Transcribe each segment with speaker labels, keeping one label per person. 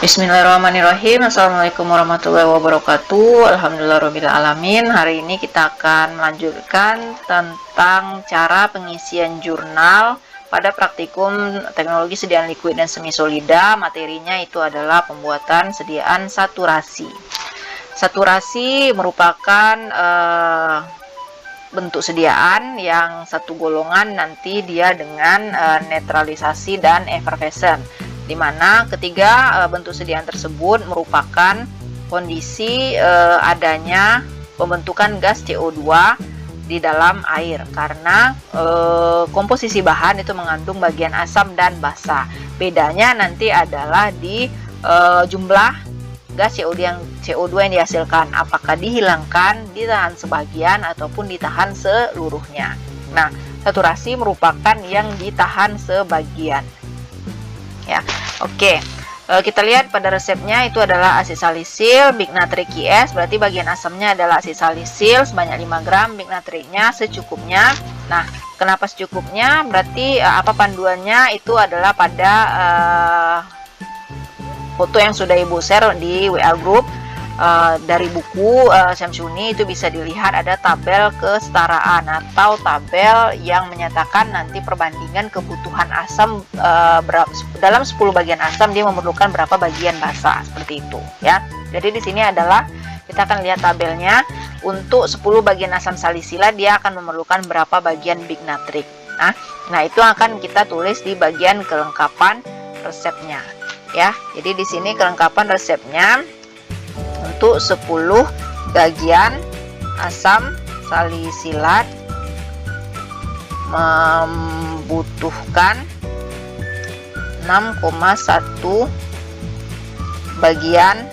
Speaker 1: Bismillahirrahmanirrahim. Assalamualaikum warahmatullahi wabarakatuh. Alhamdulillahirrahmanirrahim. Hari ini kita akan melanjutkan tentang cara pengisian jurnal pada praktikum teknologi sediaan liquid dan semi solida. Materinya itu adalah pembuatan sediaan saturasi. Saturasi merupakan bentuk sediaan yang satu golongan nanti dia dengan netralisasi dan effervescent, di mana ketiga bentuk sediaan tersebut merupakan kondisi adanya pembentukan gas CO2 di dalam air, karena komposisi bahan itu mengandung bagian asam dan basa. Bedanya nanti adalah di jumlah gas CO2 yang dihasilkan, apakah dihilangkan, ditahan sebagian ataupun ditahan seluruhnya. Nah, saturasi merupakan yang ditahan sebagian. Ya, oke. Kita lihat pada resepnya itu adalah asid salisil, biknatrik IS, berarti bagian asamnya adalah asid salisil sebanyak 5 gram, biknatriknya secukupnya. Nah, kenapa secukupnya? Berarti apa panduannya itu adalah pada foto yang sudah Ibu share di WA group dari buku Syamsuni. Itu bisa dilihat ada tabel kesetaraan atau tabel yang menyatakan nanti perbandingan kebutuhan asam dalam 10 bagian asam dia memerlukan berapa bagian basa, seperti itu ya. Jadi di sini adalah kita akan lihat tabelnya. Untuk 10 bagian asam salisila dia akan memerlukan berapa bagian biknatrik. Nah itu akan kita tulis di bagian kelengkapan resepnya ya. Jadi di sini kelengkapan resepnya untuk 10 bagian asam salisilat membutuhkan 6,1 bagian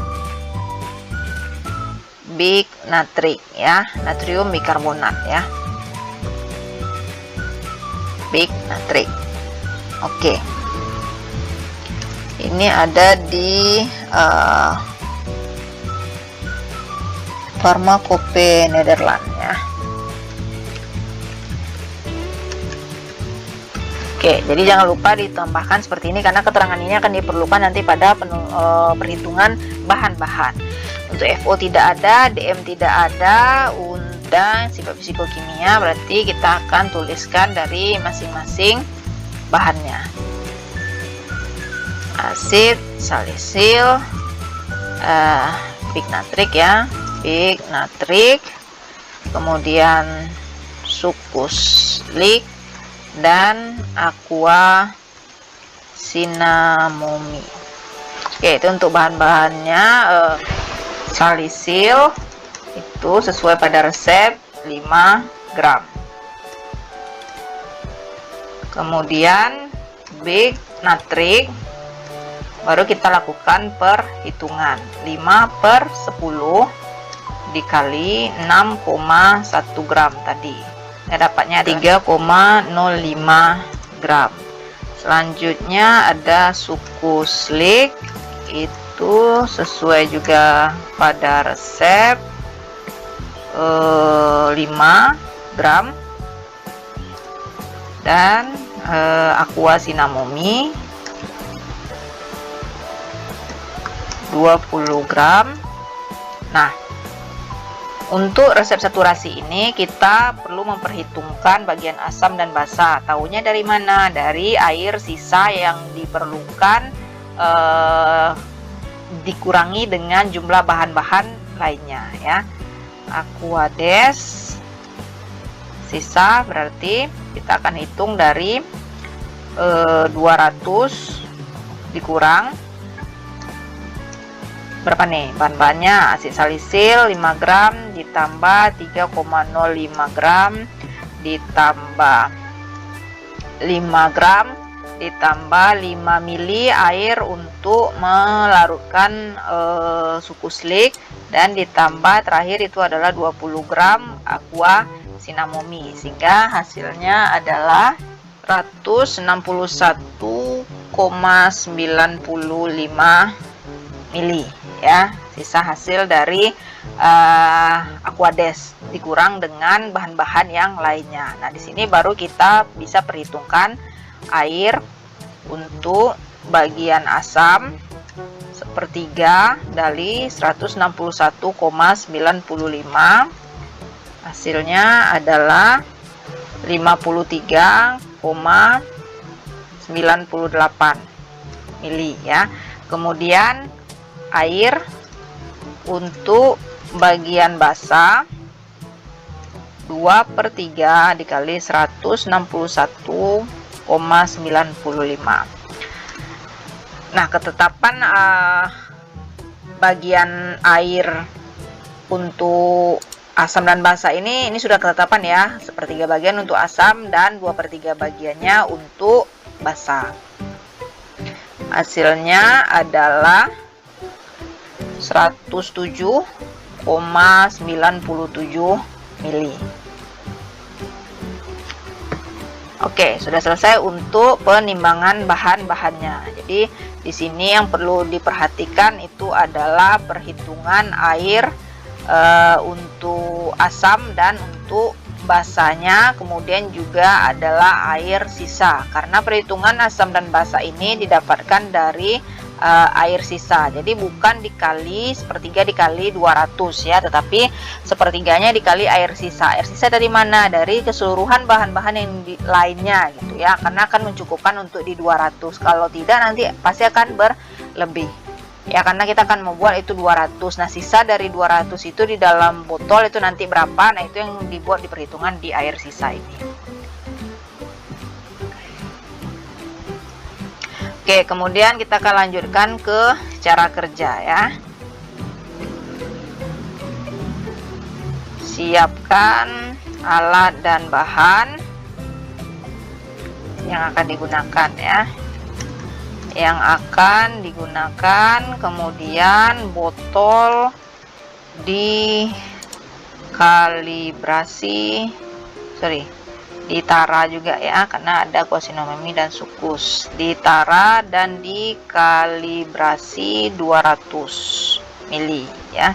Speaker 1: biknatrik ya, natrium bikarbonat ya, biknatrik. Oke. Ini ada di Farmakope Nederland ya. Oke, jadi jangan lupa ditambahkan seperti ini karena keterangan ini akan diperlukan nanti pada perhitungan bahan-bahan. Untuk FO tidak ada, DM tidak ada, dan sifat fisikokimia berarti kita akan tuliskan dari masing-masing bahannya. Asid salisil, biknatrik ya, biknatrik, kemudian sukuslik dan aqua sinamomi. Oke, itu untuk bahan-bahannya. Salisil itu sesuai pada resep 5 gram. Kemudian biknatrik baru kita lakukan perhitungan 5/10 dikali 6,1 gram tadi. Dapatnya 3,05 gram. Selanjutnya ada sukuslik, itu sesuai juga pada resep 5 gram, dan aqua sinamomi 20 gram. Nah, untuk resep saturasi ini kita perlu memperhitungkan bagian asam dan basa. Taunya dari mana? Dari air sisa yang diperlukan dikurangi dengan jumlah bahan-bahan lainnya ya. Aquades sisa berarti kita akan hitung dari 200 dikurang berapa nih bahan-bahannya. Asid salisil 5 gram ditambah 3,05 gram ditambah 5 gram ditambah 5 mili air untuk melarutkan sukuslik, dan ditambah terakhir itu adalah 20 gram aqua sinamomi, sehingga hasilnya adalah 161,95 mili ya, sisa hasil dari aquades dikurang dengan bahan-bahan yang lainnya. Nah, di sini baru kita bisa perhitungkan air untuk bagian asam 2/3 dari 161,95. Hasilnya adalah 53,98 mili ya. Kemudian air untuk bagian basah 2/3 dikali 161,95. Nah, ketetapan bagian air untuk asam dan basa ini sudah ketetapan ya, 1/3 bagian untuk asam dan 2/3 bagiannya untuk basa. Hasilnya adalah 107,97 mili. Oke, sudah selesai untuk penimbangan bahan-bahannya. Jadi di sini yang perlu diperhatikan itu adalah perhitungan air untuk asam dan untuk basanya, kemudian juga adalah air sisa. Karena perhitungan asam dan basa ini didapatkan dari air sisa. Jadi bukan dikali 1/3 dikali 200 ya, tetapi 1/3-nya dikali air sisa. Air sisa dari mana? Dari keseluruhan bahan-bahan yang lainnya gitu ya. Karena akan mencukupkan untuk di 200. Kalau tidak nanti pasti akan berlebih. Ya, karena kita akan membuat itu 200. Nah, sisa dari 200 itu di dalam botol itu nanti berapa? Nah, itu yang dibuat di perhitungan di air sisa ini. Oke, kemudian kita akan lanjutkan ke cara kerja ya. Siapkan alat dan bahan yang akan digunakan ya. Yang akan digunakan, kemudian botol ditara juga ya, karena ada quasinomemi dan sukus. Ditara dan dikalibrasi 200 mili ya.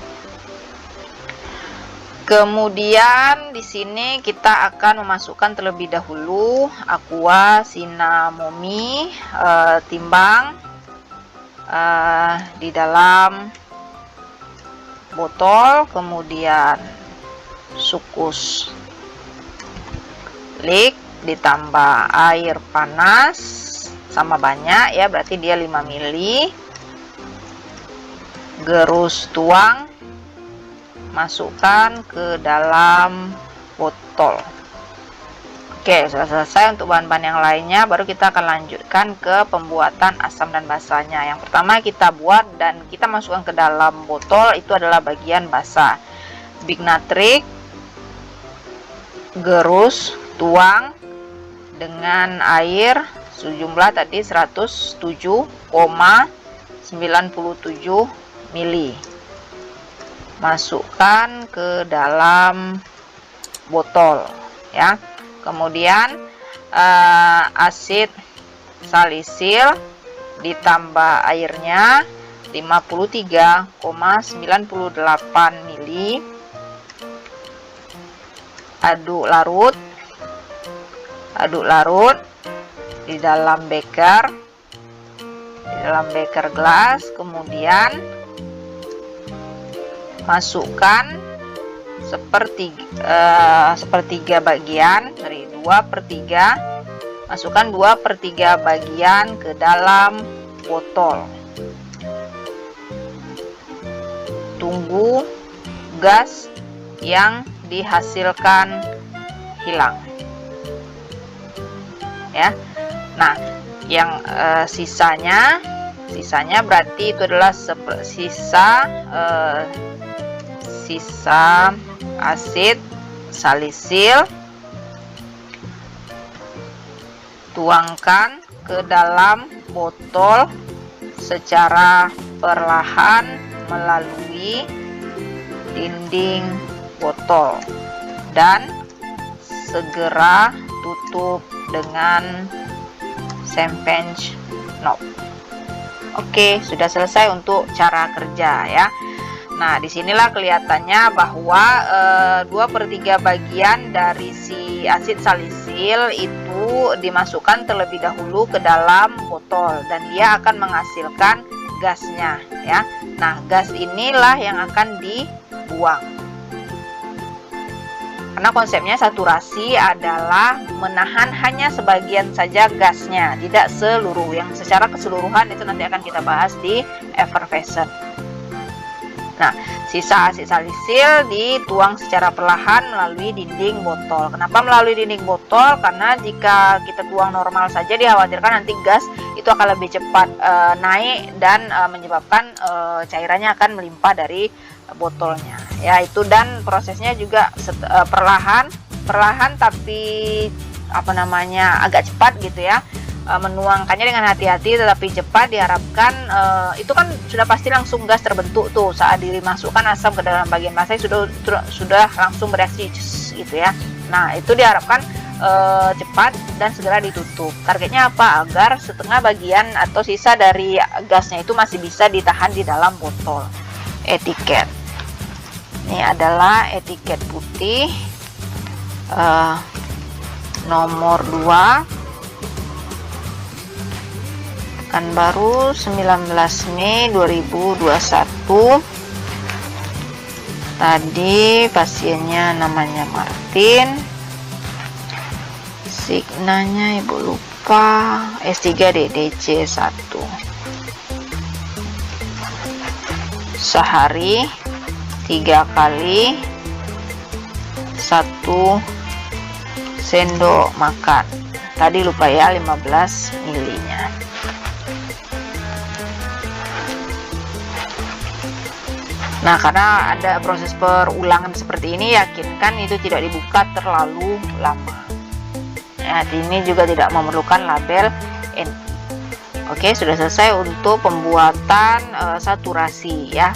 Speaker 1: Kemudian di sini kita akan memasukkan terlebih dahulu aqua cinnamomum timbang di dalam botol, kemudian sukus liq ditambah air panas sama banyak ya, berarti dia 5 mili. Gerus tuang, masukkan ke dalam botol. Oke, sudah selesai untuk bahan-bahan yang lainnya. Baru kita akan lanjutkan ke pembuatan asam dan basanya. Yang pertama kita buat dan kita masukkan ke dalam botol itu adalah bagian basa. Bignatrik, gerus tuang dengan air sejumlah tadi 107,97 mili. Masukkan ke dalam botol ya. Kemudian asid salisil ditambah airnya 53,98 mili. Aduk larut di dalam beker gelas, kemudian masukkan sepertiga bagian dari 2/3, masukkan 2/3 bagian ke dalam botol. Tunggu gas yang dihasilkan hilang ya. Nah, yang sisanya berarti itu adalah sisa asid salisil. Tuangkan ke dalam botol secara perlahan melalui dinding botol dan segera tutup dengan sempence knob. Oke, sudah selesai untuk cara kerja ya. Nah, disinilah kelihatannya bahwa 2/3 bagian dari si asid salisil itu dimasukkan terlebih dahulu ke dalam botol dan dia akan menghasilkan gasnya ya. Nah, gas inilah yang akan dibuang. Karena konsepnya saturasi adalah menahan hanya sebagian saja gasnya, tidak seluruh. Yang secara keseluruhan itu nanti akan kita bahas di effervescent. Nah, sisa-sisa lisil dituang secara perlahan melalui dinding botol. Kenapa melalui dinding botol? Karena jika kita tuang normal saja dikhawatirkan nanti gas itu akan lebih cepat naik dan menyebabkan cairannya akan melimpah dari botolnya. Ya, itu, dan prosesnya juga perlahan tapi agak cepat gitu ya. Menuangkannya dengan hati-hati tetapi cepat, diharapkan itu kan sudah pasti langsung gas terbentuk tuh saat dimasukkan asam ke dalam bagian masak, sudah langsung bereaksi gitu ya. Nah, itu diharapkan cepat dan segera ditutup. Targetnya apa? Agar setengah bagian atau sisa dari gasnya itu masih bisa ditahan di dalam botol. Etiket. Ini adalah etiket putih nomor 2. Pekanbaru 19 Mei 2021. Tadi pasiennya namanya Martin, signanya ibu lupa, S3 DDC 1. Sehari 3 kali 1 sendok makan. Tadi lupa ya, 15 milinya. Nah, karena ada proses perulangan seperti ini, yakinkan itu tidak dibuka terlalu lama. Nah, ini juga tidak memerlukan label NI. Oke, sudah selesai untuk pembuatan saturasi ya.